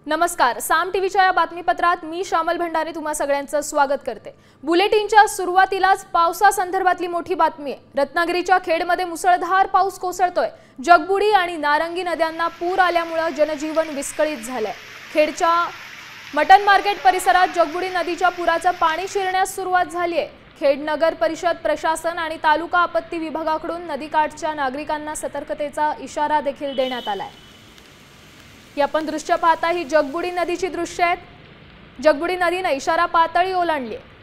नमस्कार, साम टीव्हीच्या या बातमीपत्रात मी शामल भंडारे तुम्हा सगळ्यांचं स्वागत करते। बुलेटिनच्या सुरुवातीलाच पावसासंदर्भातली मोठी बातमी आहे। रत्नागिरीच्या खेडमध्ये मुसळधार पाऊस कोसळतोय। जगबुडी आणि नारंगी नद्यांना पूर आल्यामुळे जनजीवन विस्कळीत झालंय। खेडच्या मटन मार्केट परिसरात जगबुडी नदीच्या पुराचं पाणी शिरण्यास सुरुवात झाली आहे। खेड नगर परिषद प्रशासन आणि तालुका आपत्ती विभागाकडून नदीकाठच्या नागरिकांना सतर्कतेचा इशारा देखील देण्यात आलाय। ही आपण दृश्य पाहता ही जगबुडी नदीची दृश्य आहेत। जगबुडी नदीने इशारा पातळी ओलांडली आहे।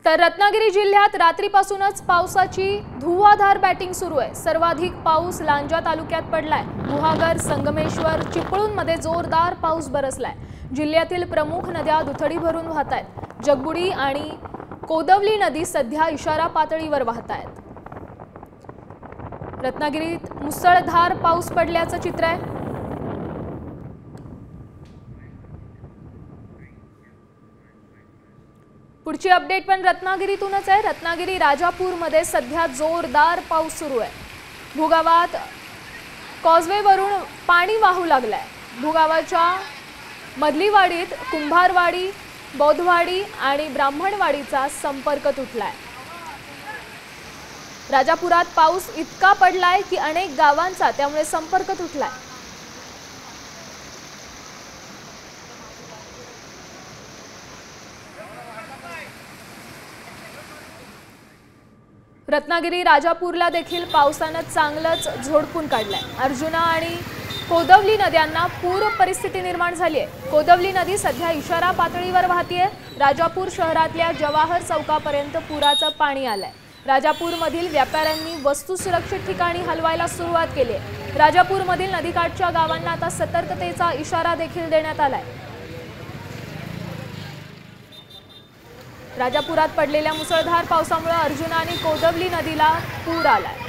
तर रत्नागिरी जिल्ह्यात रात्रीपासूनच पावसाची धुव्वाधार बॅटिंग सुरू आहे। सर्वाधिक पाऊस लांजा तालुक्यात पडलाय। गुहागर, संगमेश्वर, चिपळूणमध्ये जोरदार पाऊस बरसलाय। जिल्ह्यातील प्रमुख नद्या दुथडी भरून वाहत आहेत। जगबुडी आणि कोदवली नदी सध्या इशारा पातळीवर वाहत आहेत। रत्नागिरीत मुसळधार पाऊस पडल्याचं चित्र आहे। पुढची अपडेट पण रत्नागिरीतूनच आहे। रत्नागिरी राजापूरमध्ये सध्या जोरदार पाऊस सुरू आहे। भूगावात कॉजवेवरून पाणी वाहू लागलंय। भूगावाच्या मधलीवाडीत कुंभारवाडी, बौद्धवाडी आणि ब्राह्मणवाडीचा संपर्क तुटलाय। राजापुरात पाऊस इतका पडलाय की अनेक गावांचा त्यामुळे संपर्क तुटलाय। रत्नागिरी राजापूरला देखील पावसाने चांगलंच झोडपून काढलंय। अर्जुना आणि कोदवली नद्यांना पूर परिस्थिती निर्माण झाली आहे। कोदवली नदी सध्या इशारा पातळीवर वाहतीये। राजापूर शहरातल्या जवाहर चौकापर्यंत पुराचं पाणी आलंय। राजापूरमधील व्यापाऱ्यांनी वस्तू सुरक्षित ठिकाणी हलवायला सुरुवात केली आहे। राजापूरमधील नदीकाठच्या गावांना आता सतर्कतेचा इशारा देखील देण्यात आलाय। राजापुरात पडलेल्या मुसळधार पावसामुळे अर्जुना आणि कोदवली नदीला पूर आलाय।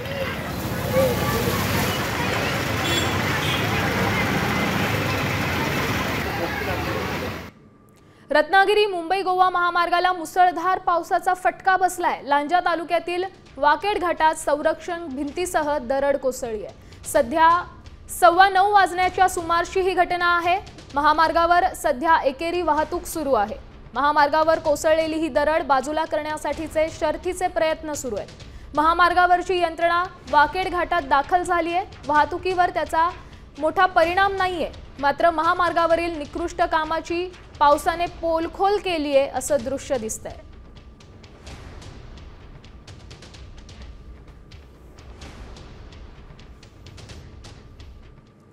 रत्नागिरी मुंबई गोवा महामार्गाला मुसळधार पावसाचा फटका बसलाय। लांजा तालुक्यातील वाकेड घाटात संरक्षण भिंतीसह दरड कोसळली आहे। सध्या 9:15 वाजण्याच्या सुमारची ही घटना आहे। महामार्गावर सध्या एकेरी वाहतूक सुरू आहे। महामार्गावर कोसळलेली ही दरड बाजूला करण्यासाठीचे शर्थीचे प्रयत्न सुरू आहेत। महामार्गावरची यंत्रणा वाकेड घाटात दाखल झाली आहे। वाहतुकीवर त्याचा मोठा परिणाम नाहीये, मात्र महामार्गावरील निकृष्ट कामाची पावसाने पोलखोल केली आहे असं दृश्य दिसतंय।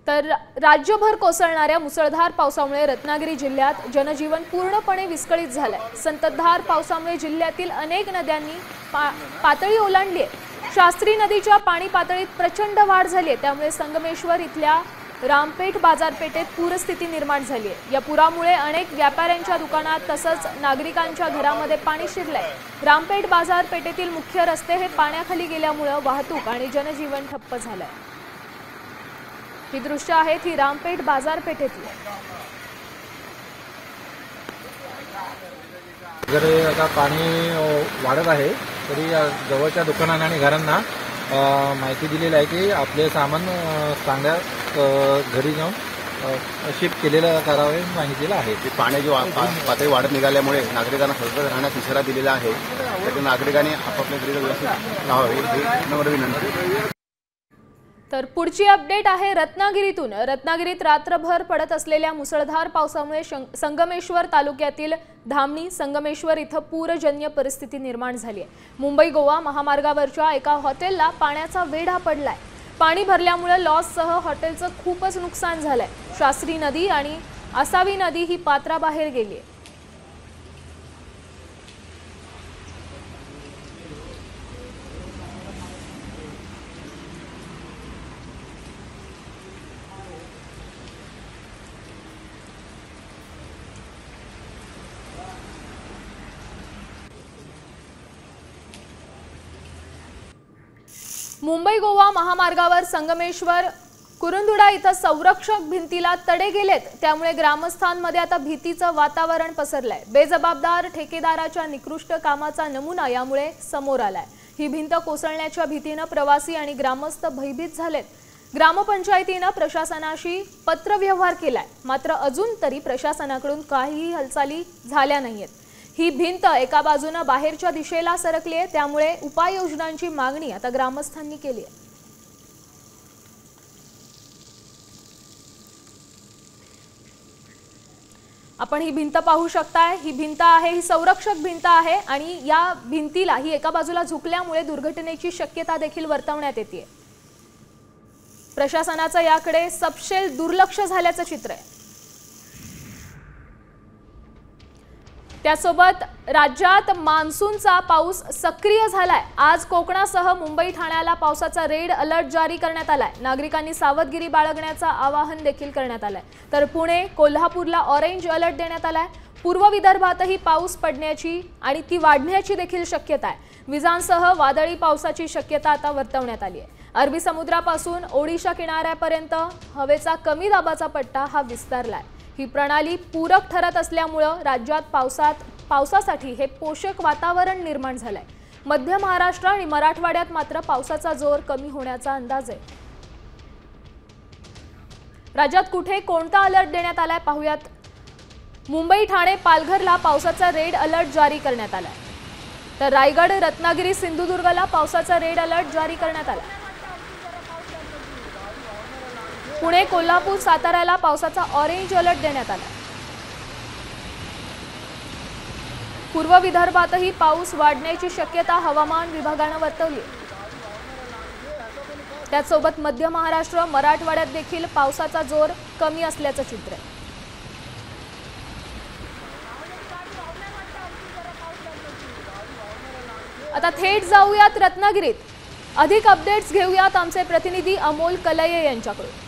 तर राज्यभर कोसळणाऱ्या मुसळधार पावसामुळे रत्नागिरी जिल्ह्यात जनजीवन पूर्णपणे विस्कळीत झालंय। संततधार पावसामुळे जिल्ह्यातील अनेक नद्यांनी पातळी ओलांडली आहे। शास्त्री नदीच्या पाणी पातळीत प्रचंड वाढ झाली आहे। त्यामुळे संगमेश्वर इथल्या रामपेठ बाजारपेठेत पूरस्थिती निर्माण झाली आहे। या पुरामुळे अनेक व्यापाऱ्यांच्या दुकानात तसंच नागरिकांच्या घरामध्ये पाणी शिरलंय। रामपेठ बाजारपेठेतील मुख्य रस्ते हे पाण्याखाली गेल्यामुळे वाहतूक आणि जनजीवन ठप्प झालंय। ही दृश्य आहेत ही रामपेठ बाजारपेठेतली। जर आता पाणी वाढत आहे तरी जवळच्या दुकानांना आणि घरांना माहिती दिलेली आहे की आपले सामान चांगल्या घरी जाऊन शिफ्ट केलेलं करावे सांगितलेलं आहे। पाण्याची पातळी वाढत निघाल्यामुळे नागरिकांना सतर्क राहण्यास इशारा दिलेला आहे। त्यामुळे नागरिकांनी आपापल्या घरी व्यवस्थित राहावे ही नम्र विनंती। तर पुढची अपडेट आहे रत्नागिरीतून। रत्नागिरीत रात्रभर पडत असलेल्या मुसळधार पावसामुळे संगमेश्वर तालुक्यातील धामणी संगमेश्वर इथं पूरजन्य परिस्थिती निर्माण झाली आहे। मुंबई गोवा महामार्गावरच्या एका हॉटेलला पाण्याचा वेढा पडलाय। पाणी भरल्यामुळे लॉससह हॉटेलचं खूपच नुकसान झालंय। शास्त्री नदी आणि आसावी नदी ही पात्राबाहेर गेली आहे। मुंबई गोवा महामार्गावर संगमेश्वर कुरुंदुडा इथं संरक्षक भिंतीला तडे गेलेत, त्यामुळे ग्रामस्थांमध्ये आता भीतीचं वातावरण पसरलंय। बेजबाबदार ठेकेदाराच्या निकृष्ट कामाचा नमुना यामुळे समोर आलाय। ही भिंत कोसळण्याच्या भीतीने प्रवासी आणि ग्रामस्थ भयभीत झालेत। ग्रामपंचायतीने प्रशासनाशी पत्रव्यवहार केलाय, मात्र अजून तरी प्रशासनाकडून काहीही हालचाली झाल्या नाहीयेत। ही भिंत एका बाजूने बाहेरच्या दिशेला सरकली आहे, त्यामुळे उपाययोजनांची मागणी आता ग्रामस्थांनी केली आहे। आपण ही भिंत पाहू शकताय, ही भिंत आहे, ही संरक्षक भिंत आहे आणि या भिंतीला ही एका बाजूला झुकल्यामुळे दुर्घटनेची शक्यता देखील वर्तवण्यात येते। प्रशासनाचं याकडे सपशेल दुर्लक्ष झाल्याचं चित्र आहे। त्यासोबत राज्यात मान्सूनचा पाऊस सक्रिय झालाय। आज कोकणासह मुंबई ठाण्याला पावसाचा रेड अलर्ट जारी करण्यात आलाय। नागरिकांनी सावधगिरी बाळगण्याचं आवाहन देखील करण्यात आलंय। तर पुणे, कोल्हापूरला ऑरेंज अलर्ट देण्यात आलाय। पूर्व विदर्भातही पाऊस पडण्याची आणि ती वाढण्याची देखील शक्यता आहे। विजांसह वादळी पावसाची शक्यता आता वर्तवण्यात आली आहे। अरबी समुद्रापासून ओडिशा किनाऱ्यापर्यंत हवेचा कमी दाबाचा पट्टा हा विस्तारलाय। ही प्रणाली पूरक ठरत असल्यामुळे राज्यात पावसासाठी हे पोषक वातावरण निर्माण झालंय। मध्य महाराष्ट्र आणि मराठवाड्यात मात्र पावसाचा जोर कमी होण्याचा अंदाज आहे। राज्यात कुठे कोणता अलर्ट देण्यात आलाय पाहूयात। मुंबई, ठाणे, पालघरला पावसाचा रेड अलर्ट जारी करण्यात आलाय। तर रायगड, रत्नागिरी, सिंधुदुर्गला पावसाचा रेड अलर्ट जारी करण्यात आलाय। पुणे, कोल्हापूर, साताऱ्याला पावसाचा ऑरेंज अलर्ट देण्यात आला। पूर्व विदर्भातही पाऊस वाढण्याची शक्यता हवामान विभागाने वर्तवली। त्यासोबत मध्य महाराष्ट्र, मराठवाड्यात देखील पावसाचा जोर कमी असल्याचं चित्र आहे। आता थेट जाऊयात रत्नागिरीत, अधिक अपडेट्स घेऊयात आमचे प्रतिनिधी अमोल कलये यांच्याकडून।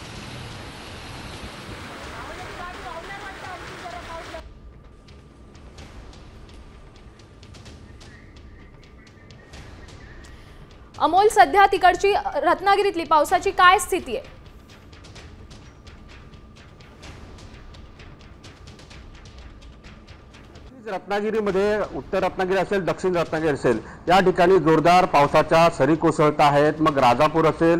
अमोल, सध्या तिकडची रत्नागिरीतली पावसाची काय स्थिती आहे? रत्नागिरीमध्ये उत्तर रत्नागिरी असेल, दक्षिण रत्नागिरी असेल, या ठिकाणी जोरदार पावसाच्या सरी कोसळत आहेत। मग राजापूर असेल,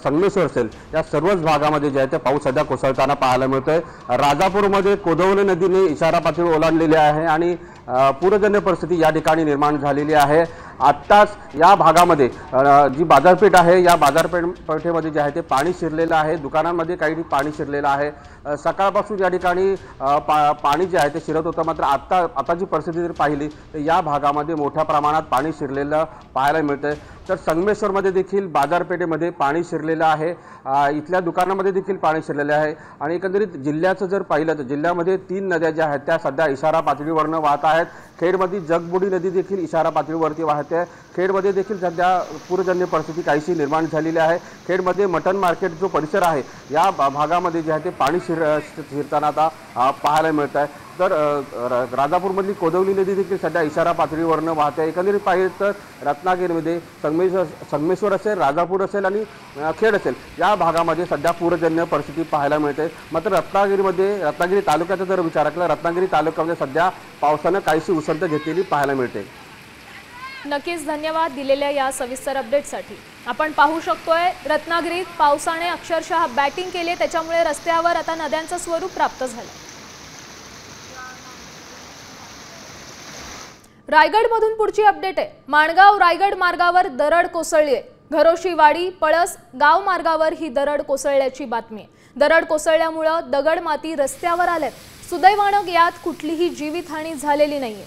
संगमेश्वर असेल, या सर्वच भागामध्ये जे आहे ते पाऊस सध्या कोसळताना पाहायला मिळतोय। राजापूरमध्ये कोदवले नदीने इशारा पातळी ओलांडलेली आहे आणि पूरजन्य परिस्थिती या ठिकाणी निर्माण झालेली आहे। आत्ताच या भागामध्ये जी बाजारपेठ आहे, या बाजारपेठेमध्ये जे आहे ते पाणी शिरलेलं आहे। दुकानांमध्ये काही पाणी शिरलेलं आहे। सकाळपासून या ठिकाणी पाणी जे आहे ते शिरत होतं, मात्र आता जी परिस्थिती जर पाहिली तर या भागामध्ये मोठ्या प्रमाणात पाणी शिरलेलं पाहायला मिळतंय। तर संगमेश्वरमध्ये देखील बाजारपेठेमध्ये पाणी शिरलेलं आहे। इथल्या दुकानामध्ये देखील पाणी शिरलेलं आहे आणि एकंदरीत जिल्ह्याचं जर पाहिलं तर जिल्ह्यामध्ये 3 नद्या ज्या आहेत त्या सध्या इशारा पातळीवरनं वाहत आहेत। खेडमध्ये जगबुडी नदी देखील इशारा पातळीवरती वाहते। खेडमध्ये देखील सध्या पूरजन्य परिस्थिती काहीशी निर्माण झालेली आहे। खेडमध्ये मटन मार्केट जो परिसर आहे या भागामध्ये जे आहे ते पाणी शिरताना आता पाहायला मिळत आहे। तर राजापूरमधली कोदवली नदी देखील सध्या इशारा पातळीवरनं वाहते। एकंदरीत पाहिलं तर रत्नागिरीमध्ये संगमेश्वर असेल, राजापूर असेल आणि खेड असेल, या भागामध्ये सध्या पूरजन्य परिस्थिती पाहायला मिळते। मात्र रत्नागिरी तालुक्याचा जर विचार केला, रत्नागिरी तालुक्यामध्ये सध्या पावसानं काहीशी उसंत घेतलेली पाहायला मिळते। नक्कीच धन्यवाद दिलेल्या या सविस्तर अपडेटसाठी। आपण पाहू शकतोय रत्नागिरीत पावसाने अक्षरशः बॅटिंग केली, त्याच्यामुळे रस्त्यावर आता नद्यांचं स्वरूप प्राप्त झालं। रायगडमधून पुढची अपडेट आहे। माणगाव रायगड मार्गावर दरड कोसळली आहे। घरोशीवाडी पळस गाव मार्गावर ही दरड कोसळल्याची बातमी आहे। दरड कोसळल्यामुळे दगड माती रस्त्यावर आलेत। सुदैवानं यात कुठलीही जीवितहानी झालेली नाहीये।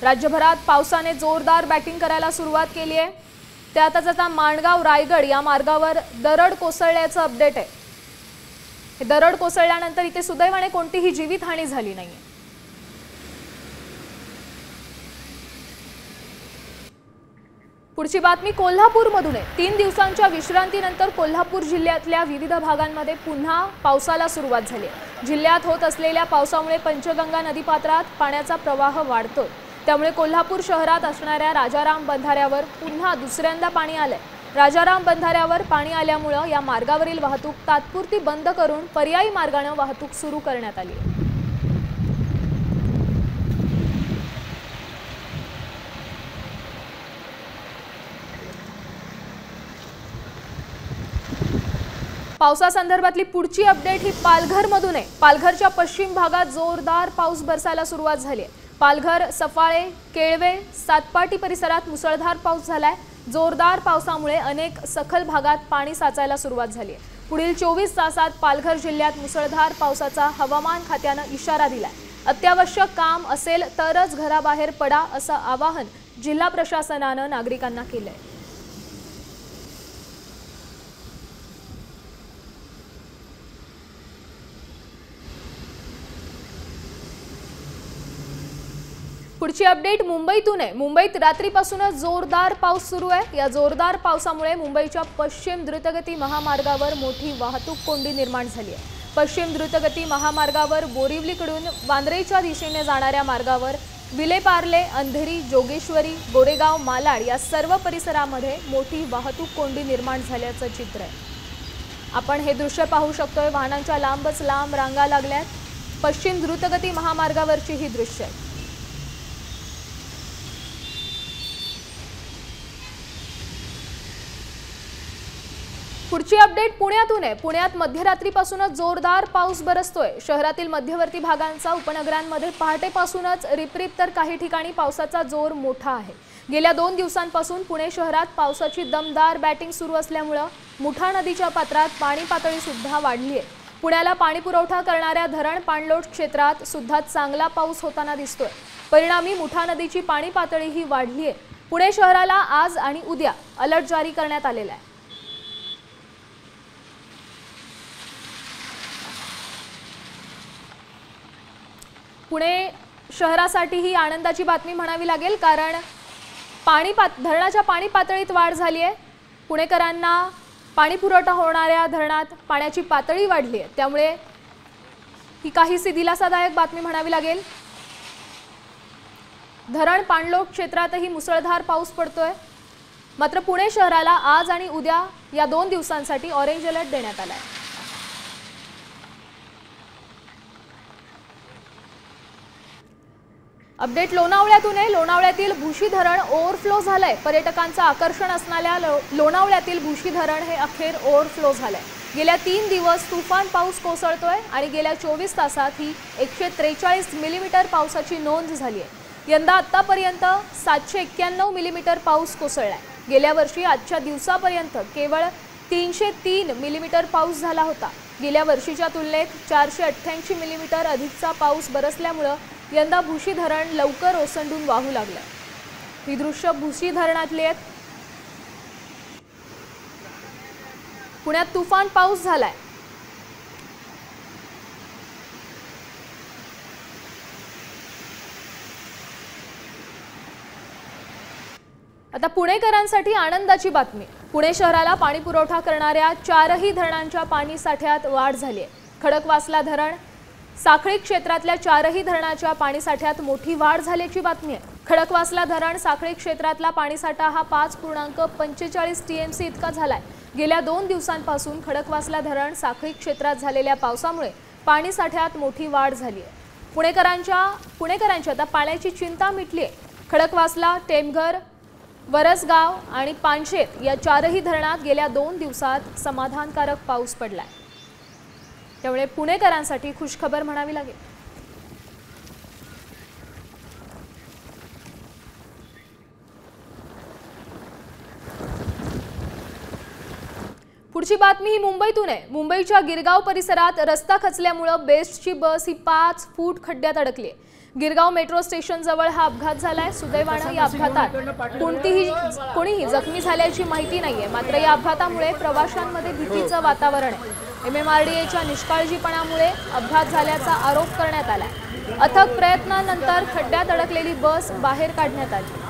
राज्यभरात पावसाने जोरदार बॅटिंग करायला सुरुवात केली आहे। त्यातच आता माणगाव रायगड या मार्गावर दरड कोसळल्याचं अपडेट आहे। हे दरड कोसळल्यानंतर इथे सुदैवाने कोणतीही जीवितहानी झाली नाहीये। पुढची बातमी कोल्हापूरमधून आहे। 3 दिवसांच्या विश्रांतीनंतर कोल्हापूर जिल्ह्यातल्या विविध भागांमध्ये पुन्हा पावसाला सुरुवात झाली आहे। जिल्ह्यात होत असलेल्या पावसामुळे पंचगंगा नदीपात्रात पाण्याचा प्रवाह वाढतोय। त्यामुळे कोल्हापूर शहरात असणाऱ्या राजाराम बंधाऱ्यावर पुन्हा दुसऱ्यांदा पाणी आलंय। राजाराम बंधाऱ्यावर पाणी आल्यामुळे या मार्गावरील वाहतूक तात्पुरती बंद करून पर्यायी मार्गाने वाहतूक सुरू करण्यात आली आहे. पावसासंदर्भातली पुढची अपडेट ही पालघरमधून आहे. पालघरच्या पश्चिम भागात जोरदार पाऊस बरसायला सुरुवात झाली आहे. पालघर, सफाळे, केळवे, सातपाटी परिसरात मुसळधार पाऊस झालाय. जोरदार पावसामुळे अनेक सखल भागात पाणी साचायला सुरुवात झाली आहे. पुढील 24 तासात पालघर जिल्ह्यात मुसळधार पावसाचा हवामान खात्यानं इशारा दिलाय. अत्यावश्यक काम असेल तरच घराबाहेर पडा असं आवाहन जिल्हा प्रशासनानं नागरिकांना केलंय. पुढची अपडेट मुंबईतून आहे. मुंबईत रात्रीपासूनच जोरदार पाऊस सुरू आहे. या जोरदार पावसामुळे मुंबईच्या पश्चिम द्रुतगती महामार्गावर मोठी वाहतूक कोंडी निर्माण झाली आहे. पश्चिम द्रुतगती महामार्गावर बोरिवलीकडून वांद्रेच्या दिशेने जाणाऱ्या मार्गावर विलेपार्ले, अंधेरी, जोगेश्वरी, गोरेगाव, मालाड या सर्व परिसरामध्ये मोठी वाहतूक कोंडी निर्माण झाल्याचं चित्र आहे. आपण हे दृश्य पाहू शकतोय. वाहनांच्या लांबच लांब रांगा लागल्यात. पश्चिम द्रुतगती महामार्गावरची ही दृश्य आहे. पुढची अपडेट पुण्यातून आहे. पुण्यात मध्यरात्रीपासूनच जोरदार पाऊस बरसतोय. शहरातील मध्यवर्ती भागांचा उपनगरांमध्ये पहाटेपासूनच रिपरिप तर काही ठिकाणी पावसाचा जोर मोठा आहे. गेल्या 2 दिवसांपासून पुणे शहरात पावसाची दमदार बॅटिंग सुरू असल्यामुळे मुठा नदीच्या पात्रात पाणी पातळी सुद्धा वाढली आहे. पुण्याला पाणी पुरवठा करणाऱ्या धरण पाणलोट क्षेत्रात सुद्धा चांगला पाऊस होताना दिसतोय. परिणामी मुठा नदीची पाणी पातळीही वाढली आहे. पुणे शहराला आज आणि उद्या अलर्ट जारी करण्यात आलेला आहे. पुणे शहरासाठी ही आनंदाची बातमी म्हणावी लागेल, कारण धरणाच्या पाणी पातळीत वाढ झाली आहे. पुणेकरांना पाणी पुरवठा होणाऱ्या धरणात पाण्याची पातळी वाढली आहे. त्यामुळे ही काहीशी दिलासादायक बातमी म्हणावी लागेल. धरण पाणलोट क्षेत्रातही मुसळधार पाऊस पडतोय. मात्र पुणे शहराला आज आणि उद्या या 2 दिवसांसाठी ऑरेंज अलर्ट देण्यात आला आहे. अपडेट लोणावळ्यातून आहे. लोणावळ्यातील भुशी धरण ओव्हरफ्लो झालंय. पर्यटकांचं आकर्षण असणाऱ्या लोणावळ्यातील भुशी धरण हे अखेर ओव्हरफ्लो झालंय. गेल्या 3 दिवस तुफान पाऊस कोसळतोय आणि गेल्या 24 तासात ही 143 मिलीमीटर पावसाची नोंद झाली आहे. यंदा आतापर्यंत 791 मिलीमीटर पाऊस कोसळलाय. गेल्या वर्षी आजच्या दिवसापर्यंत केवळ 303 मिलीमीटर पाऊस झाला होता. गेल्या वर्षीच्या तुलनेत 488 मिलीमीटर अधिकचा पाऊस बरसल्यामुळे यंदा भुशी धरण लवकर ओसंडून वाहू लागलं. ही दृश्य भुशी धरणातली आहेत. पुण्यात तुफान पाऊस झालाय. आता पुणेकरांसाठी आनंदाची बातमी. पुणे शहराला पाणी पुरवठा करणाऱ्या 4ही धरणांच्या पाणी साठ्यात वाढ झाली आहे. खडकवासला धरण, साखळी क्षेत्रातल्या 4ही धरणाच्या पाणीसाठ्यात मोठी वाढ झाल्याची बातमी आहे. खडकवासला धरण साखळी क्षेत्रातला पाणीसाठा हा 5.45 TMC इतका झालाय. गेल्या 2 दिवसांपासून खडकवासला धरण साखळी क्षेत्रात झालेल्या पावसामुळे पाणीसाठ्यात मोठी वाढ झाली आहे. पुणेकरांची आता पाण्याची चिंता मिटली आहे. खडकवासला, टेमघर, वरसगाव आणि पानशेत या 4ही धरणात गेल्या 2 दिवसात समाधानकारक पाऊस पडलाय. त्यामुळे पुणेकरांसाठी खुशखबर म्हणावी लागेल. पुढची बातमी ही मुंबईतून आहे. मुंबईच्या गिरगाव परिसरात रस्ता खचल्यामुळे बेस्टची बस ही 5 फूट खड्ड्यात अडकली आहे. गिरगाव मेट्रो स्टेशन जवळ हा अपघात झालाय. सुदैवानं या अपघातात कोणीही जखमी झाल्याची माहिती नाहीये. मात्र या अपघातामुळे प्रवाशांमध्ये भीतीचं वातावरण आहे. MMRDAच्या निष्काळजीपणामुळे अपघात झाल्याचा आरोप करण्यात आला. अथक प्रयत्नानंतर खड्ड्यात अडकलेली बस बाहेर काढण्यात आली.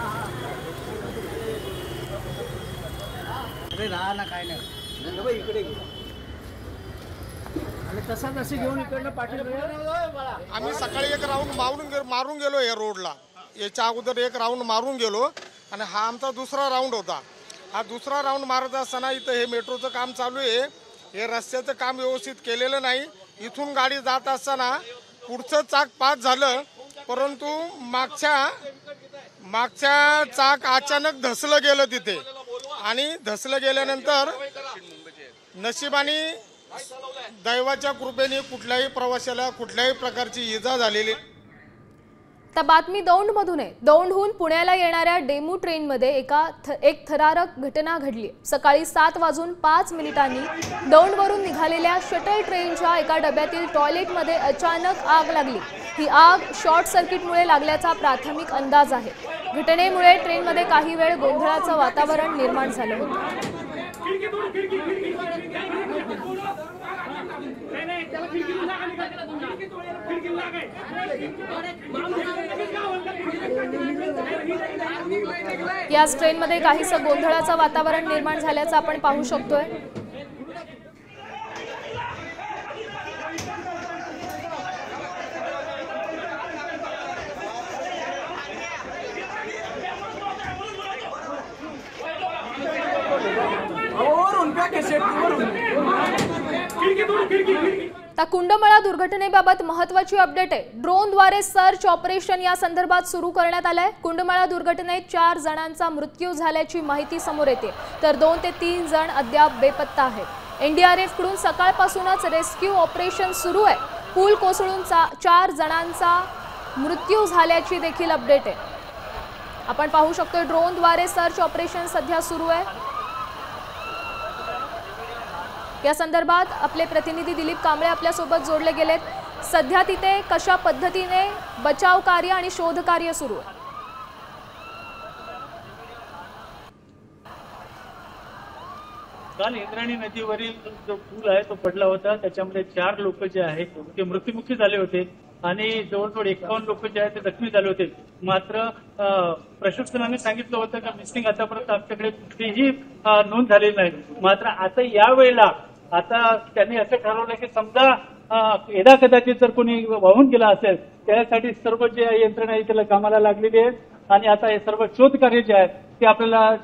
आम्ही सकाळी एक राऊंड मारून गेलो या रोडला. याच्या अगोदर एक राऊंड मारून गेलो आणि हा आमचा दुसरा राऊंड होता. हा दुसरा राऊंड मारत असताना इथं हे मेट्रोचं काम चालू आहे. हे रस्त्याचं काम व्यवस्थित केलेलं नाही. इथून गाडी जात असताना पुढचं चाक पास झालं, परंतु मागच्या चाक अचानक धसलं गेलं तिथे आणि धसलं गेल्यानंतर नशिबाने दैवाच्या कृपेने कुठल्याही प्रवाशाला कुठल्याही प्रकारची इजा झालेली. तर बातमी दौंडमधून आहे. दौंडहून पुण्याला येणाऱ्या डेमू ट्रेनमध्ये एक थरारक घटना घडली. सकाळी 7:05 दौंडवरून निघालेल्या शटल ट्रेनच्या एका डब्यातील टॉयलेटमध्ये अचानक आग लागली. ही आग शॉर्ट सर्किटमुळे लागल्याचा प्राथमिक अंदाज आहे. घटनेमुळे ट्रेनमध्ये काही वेळ गोंधळाचं वातावरण निर्माण झालं होतं. याच ट्रेनमध्ये काहीसं गोंधळाचं वातावरण निर्माण झाल्याचं आपण पाहू शकतोय. त्या कुंडमळा दुर्घटनेबाबत महत्त्वाची अपडेट आहे. ड्रोनद्वारे सर्च ऑपरेशन या संदर्भात सुरू करण्यात आलंय. कुंडमळा दुर्घटनेत 4 जणांचा मृत्यू झाल्याची माहिती समोर येते, तर 2 ते 3 जण अद्याप बेपत्ता आहेत. NDRF कडून सकाळपासूनच रेस्क्यू ऑपरेशन सुरू आहे. पूल कोसळून 4 जणांचा मृत्यू झाल्याची देखील अपडेट आहे. आपण पाहू शकतो ड्रोनद्वारे सर्च ऑपरेशन सध्या सुरू आहे. या संदर्भात आपले प्रतिनिधी दिलीप कांबळे आपल्या सोबत जोडले गेलेत. सध्या तिथे कशा पद्धतीने बचाव कार्य आणि शोध कार्य सुरू आहे? काल इंद्रायणी नदीवरील जो पूल आहे तो पडला होता. त्याच्यामध्ये 4 लोक जे आहेत ते मृत्युमुखी झाले होते आणि जवळजवळ 51 लोक जे आहेत ते जखमी झाले होते. मात्र प्रशासनाने सांगितलं होतं की मिसिंग आतापर्यंत आमच्याकडे कुठलीही नोंद झालेली नाही. मात्र आता यावेळेला त्यांनी असं ठरवलं की समजा यदा कदाचित जर कोणी वाहून गेला असेल त्यासाठी सर्व जे यंत्रणा आहे त्याला कामाला लागलेली आहे आणि आता हे सर्व शोध कार्य जे आहे ते आपल्याला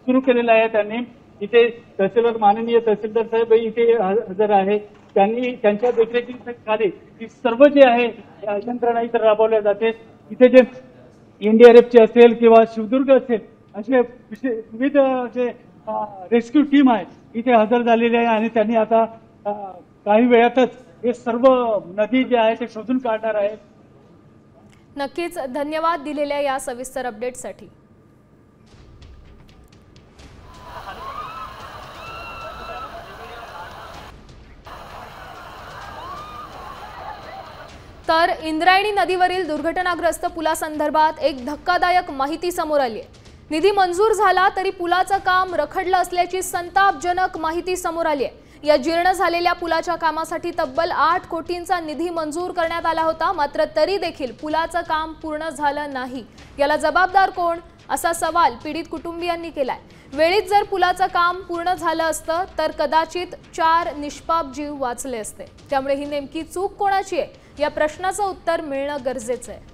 सुरू केलेलं आहे. त्यांनी इथे तहसीलदार माननीय तहसीलदार साहेब इथे हजर आहे. त्यांनी त्यांच्या देखरेखीखाली ही सर्व जे आहे यंत्रणा इथे राबवल्या जाते. इथे जे NDRFची असेल किंवा शिवदुर्ग असेल असे विविध जे रेस्क्यू टीम आहे इथे हजर झालेली आहे आणि त्यांनी आता काही वेळातच हे सर्व नदी जे आहे ते शोधून काढणार आहे. नक्कीच धन्यवाद दिलेल्या या सविस्तर अपडेटसाठी. तर इंद्रायणी नदीवरील दुर्घटनाग्रस्त पुलासंदर्भात एक धक्कादायक माहिती समोर आली आहे. निधी मंजूर झाला तरी पुलाचं काम रखडलं असल्याची संतापजनक माहिती समोर आली आहे. या जीर्ण झालेल्या पुलाच्या कामासाठी तब्बल 8 कोटींचा निधी मंजूर करण्यात आला होता. मात्र तरी देखील पुलाचं काम पूर्ण झालं नाही. याला जबाबदार कोण असा सवाल पीडित कुटुंबियांनी केलाय. वेळीच जर पुलाचं काम पूर्ण झालं असतं तर कदाचित 4 निष्पाप जीव वाचले असते. त्यामुळे ही नेमकी चूक कोणाची आहे या प्रश्नाचं उत्तर मिळणं गरजेचं आहे.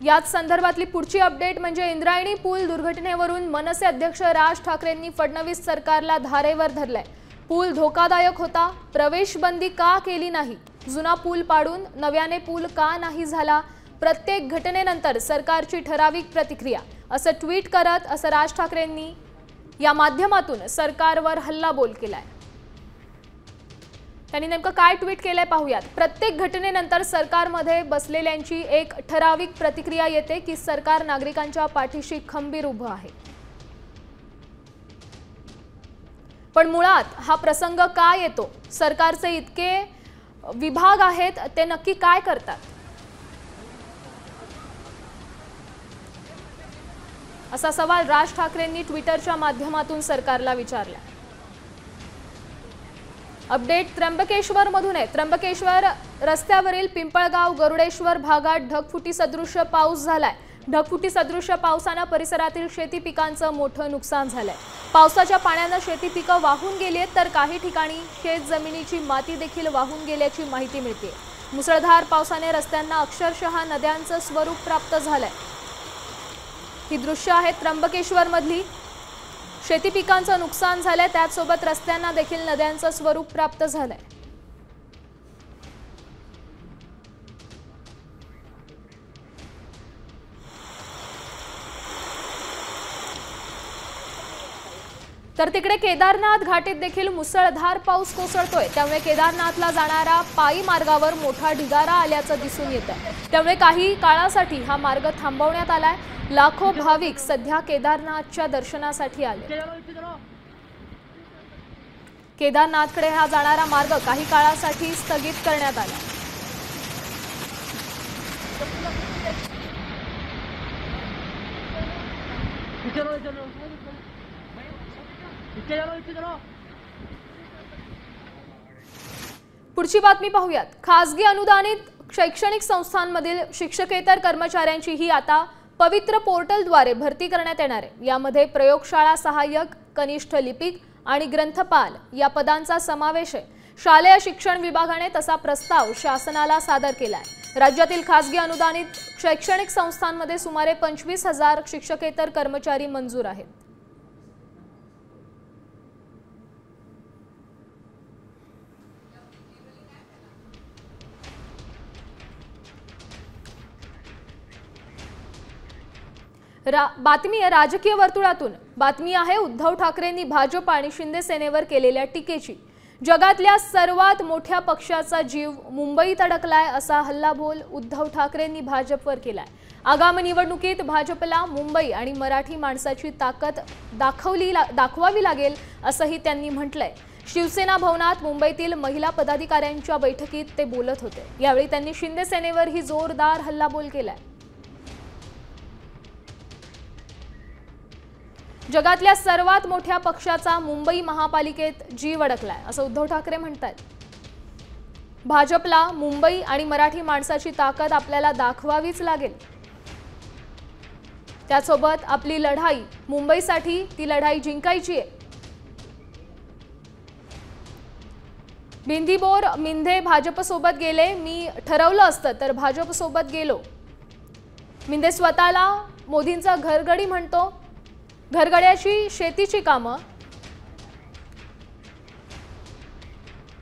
याच संदर्भातली पुढची अपडेट म्हणजे इंद्रायणी पूल दुर्घटनेवरून मनसे अध्यक्ष राज ठाकरेंनी फडणवीस सरकारला धारेवर धरलाय. पूल धोकादायक होता, प्रवेशबंदी का केली नाही, जुना पूल पाडून नव्याने पूल का नाही झाला, प्रत्येक घटनेनंतर सरकारची ठराविक प्रतिक्रिया असं ट्विट करत राज ठाकरेंनी या माध्यमातून सरकारवर हल्लाबोल केलाय. त्यांनी नेमकं काय ट्विट केलंय पाहूयात. प्रत्येक घटनेनंतर सरकारमध्ये बसलेल्यांची एक ठराविक प्रतिक्रिया येते की सरकार नागरिकांच्या पाठीशी खंबीर उभं आहे. पण मुळात हा प्रसंग का येतो? सरकारचे इतके विभाग आहेत ते नक्की काय करतात? असा सवाल राज ठाकरेंनी ट्विटरच्या माध्यमातून सरकारला विचारला. अपडेट त्र्यंबकेश्वर मधून आहे. त्र्यंबकेश्वर रस्त्यावरील पिंपळगाव गरुडेश्वर भागात ढगफुटी सदृश्य पाऊस झालाय. ढगफुटी सदृश्य पावसाने परिसरातील शेती पिकांचं मोठं नुकसान झालंय. पावसाच्या पाण्याने शेती पिकं वाहून गेली आहेत तर काही ठिकाणी शेत जमिनीची माती देखील वाहून गेल्याची माहिती मिळते. मुसळधार पावसाने रस्त्यांना अक्षरशः नद्यांचं स्वरूप प्राप्त झालंय। ही दृश्य आहेत त्र्यंबकेश्वर मधली। शेती पिकांचं नुकसान झालंय, त्याचसोबत रस्त्यांना देखील नद्यांचं स्वरूप प्राप्त झालंय। तर तिकडे केदारनाथ घाटीत देखील मुसळधार पाऊस कोसळतोय, त्यामुळे केदारनाथला जाणारा पायी मार्गावर मोठा ढिगारा आल्याचं दिसून येत आहे। त्यामुळे काही काळासाठी हा मार्ग थांबवण्यात आलाय। लाखो भाविक सध्या केदारनाथच्या दर्शनासाठी आले। केदारनाथकडे हा जाणारा मार्ग काही काळासाठी स्थगित करण्यात आला। पुढची बातमी पाहूयात। खासगी अनुदानित शैक्षणिक संस्थांमधील शिक्षकेतर कर्मचाऱ्यांची ही आता पवित्र पोर्टलद्वारे भरती करण्यात येणार आहे। यामध्ये प्रयोगशाळा सहाय्यक, कनिष्ठ लिपिक आणि ग्रंथपाल या पदांचा समावेश आहे। शालेय शिक्षण विभागाने तसा प्रस्ताव शासनाला सादर केलाय। राज्यातील खासगी अनुदानित शैक्षणिक संस्थांमध्ये सुमारे 25,000 शिक्षकेतर कर्मचारी मंजूर आहेत। बातमी आहे राजकीय वर्तुळातून। बातमी आहे उद्धव ठाकरेंनी भाजप आणि शिंदे सेनेवर केलेल्या टीकेची। जगातल्या सर्वात मोठ्या पक्षाचा जीव मुंबईत अडकलाय असा हल्लाबोल उद्धव ठाकरेंनी भाजपवर केलाय। आगामी निवडणुकीत भाजपला मुंबई आणि मराठी माणसाची ताकद दाखवावी लागेल असंही त्यांनी म्हटलंय। शिवसेना भवनात मुंबईतील महिला पदाधिकाऱ्यांच्या बैठकीत ते बोलत होते। यावेळी त्यांनी शिंदे सेनेवर ही जोरदार हल्लाबोल केलाय। जगातल्या सर्वात मोठ्या पक्षाचा मुंबई महापालिकेत जीव अडकलाय असं उद्धव ठाकरे म्हणतात। भाजपला मुंबई आणि मराठी माणसाची ताकद आपल्याला दाखवावीच लागेल। त्यासोबत आपली लढाई मुंबईसाठी, ती लढाई जिंकायची आहे। बिंदीबोर मिंधे भाजपसोबत गेले, मी ठरवलं असतं तर भाजपसोबत गेलो। मिंधे स्वतःला मोदींचा घरगडी म्हणतो। घरगड्याची शेतीची कामं